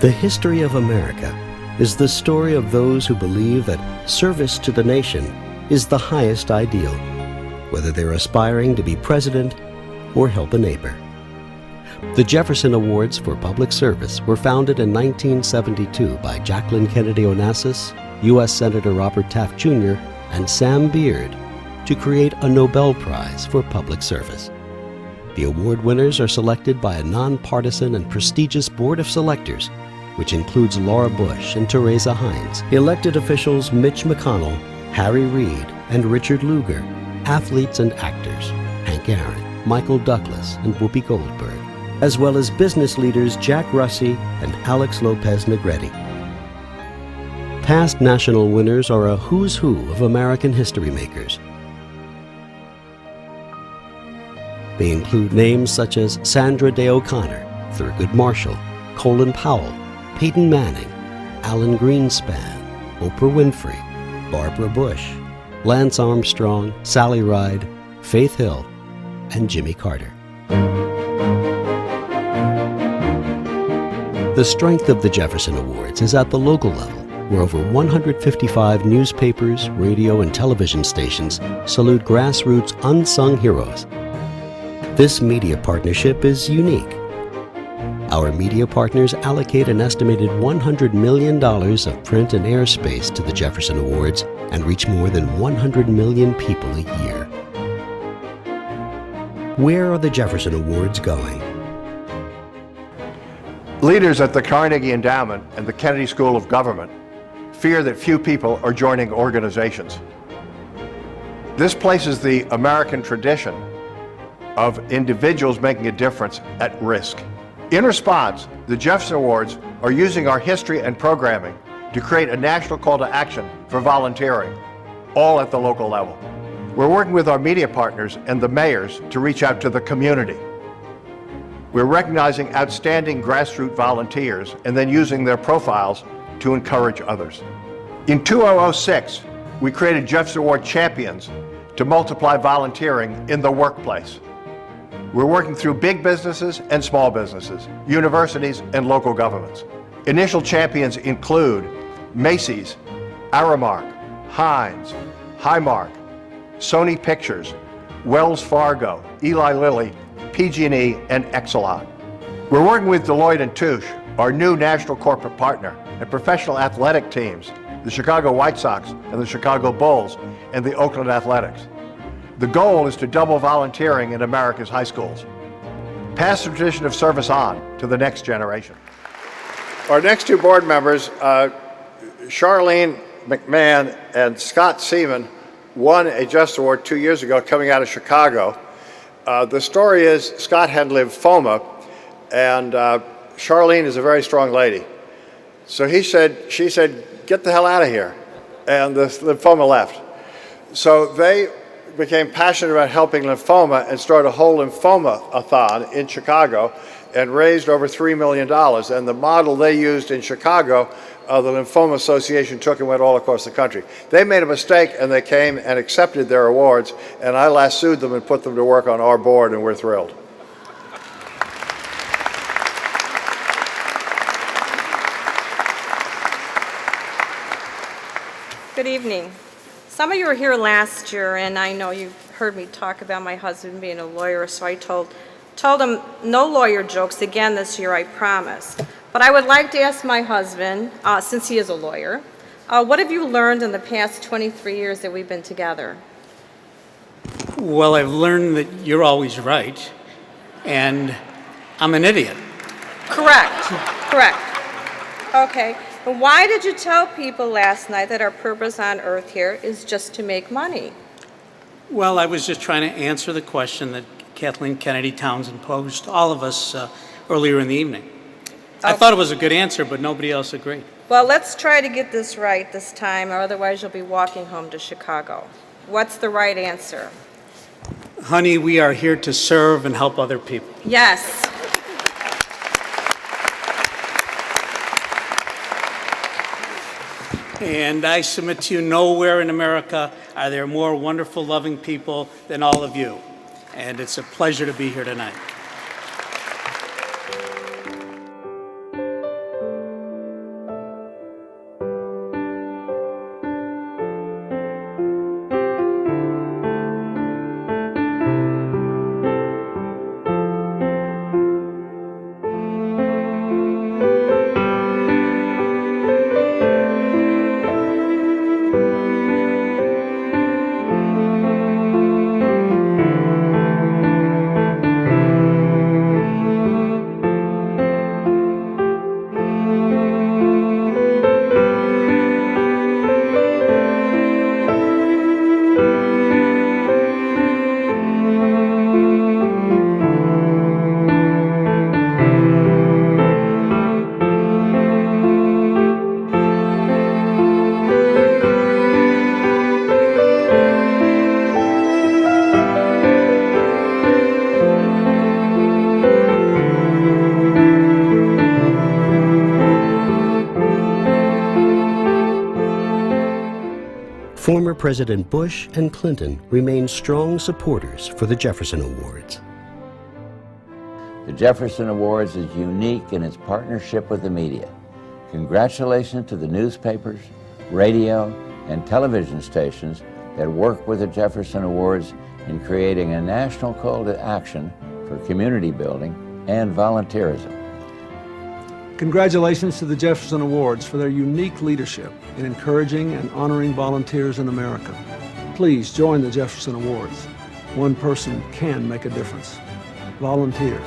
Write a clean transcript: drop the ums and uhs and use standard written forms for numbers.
The history of America is the story of those who believe that service to the nation is the highest ideal, whether they're aspiring to be president or help a neighbor. The Jefferson Awards for Public Service were founded in 1972 by Jacqueline Kennedy Onassis, U.S. Senator Robert Taft Jr., and Sam Beard to create a Nobel Prize for public service. The award winners are selected by a nonpartisan and prestigious board of selectors, which includes Laura Bush and Teresa Heinz, elected officials Mitch McConnell, Harry Reid, and Richard Lugar, athletes and actors Hank Aaron, Michael Douglas, and Whoopi Goldberg, as well as business leaders Jack Russey and Alex Lopez Negretti. Past national winners are a who's who of American history makers. They include names such as Sandra Day O'Connor, Thurgood Marshall, Colin Powell, Peyton Manning, Alan Greenspan, Oprah Winfrey, Barbara Bush, Lance Armstrong, Sally Ride, Faith Hill, and Jimmy Carter. The strength of the Jefferson Awards is at the local level, where over 155 newspapers, radio, and television stations salute grassroots unsung heroes. This media partnership is unique. Our media partners allocate an estimated $100 million of print and airspace to the Jefferson Awards and reach more than 100 million people a year. Where are the Jefferson Awards going? Leaders at the Carnegie Endowment and the Kennedy School of Government fear that few people are joining organizations. This places the American tradition of individuals making a difference at risk. In response, the Jefferson Awards are using our history and programming to create a national call to action for volunteering, all at the local level. We're working with our media partners and the mayors to reach out to the community. We're recognizing outstanding grassroots volunteers and then using their profiles to encourage others. In 2006, we created Jefferson Award Champions to multiply volunteering in the workplace. We're working through big businesses and small businesses, universities and local governments. Initial champions include Macy's, Aramark, Heinz, Highmark, Sony Pictures, Wells Fargo, Eli Lilly, PG&E, and Exelon. We're working with Deloitte & Touche, our new national corporate partner, and professional athletic teams, the Chicago White Sox and the Chicago Bulls, and the Oakland Athletics. The goal is to double volunteering in America's high schools. Pass the tradition of service on to the next generation. Our next two board members, Charlene McMahon and Scott Seaman, won a Just Award 2 years ago coming out of Chicago. The story is Scott had lymphoma, and Charlene is a very strong lady. So she said, get the hell out of here. And the lymphoma left. So they became passionate about helping lymphoma and started a whole lymphoma-a-thon in Chicago and raised over $3 million. And the model they used in Chicago, the Lymphoma Association took and went all across the country. They made a mistake and they came and accepted their awards, and I lassoed them and put them to work on our board, and we're thrilled. Good evening. Some of you were here last year, and I know you heard me talk about my husband being a lawyer, so I told him no lawyer jokes again this year, I promise. But I would like to ask my husband, since he is a lawyer, what have you learned in the past 23 years that we've been together? Well, I've learned that you're always right, and I'm an idiot. Correct. Okay. Why did you tell people last night that our purpose on earth here is just to make money? Well, I was just trying to answer the question that Kathleen Kennedy Townsend posed to all of us earlier in the evening. I thought it was a good answer, but nobody else agreed. Well, let's try to get this right this time, or otherwise you'll be walking home to Chicago. What's the right answer? Honey, we are here to serve and help other people. Yes. And I submit to you, nowhere in America are there more wonderful, loving people than all of you. And it's a pleasure to be here tonight. Former President Bush and Clinton remain strong supporters for the Jefferson Awards. The Jefferson Awards is unique in its partnership with the media. Congratulations to the newspapers, radio, and television stations that work with the Jefferson Awards in creating a national call to action for community building and volunteerism. Congratulations to the Jefferson Awards for their unique leadership in encouraging and honoring volunteers in America. Please join the Jefferson Awards. One person can make a difference. Volunteer.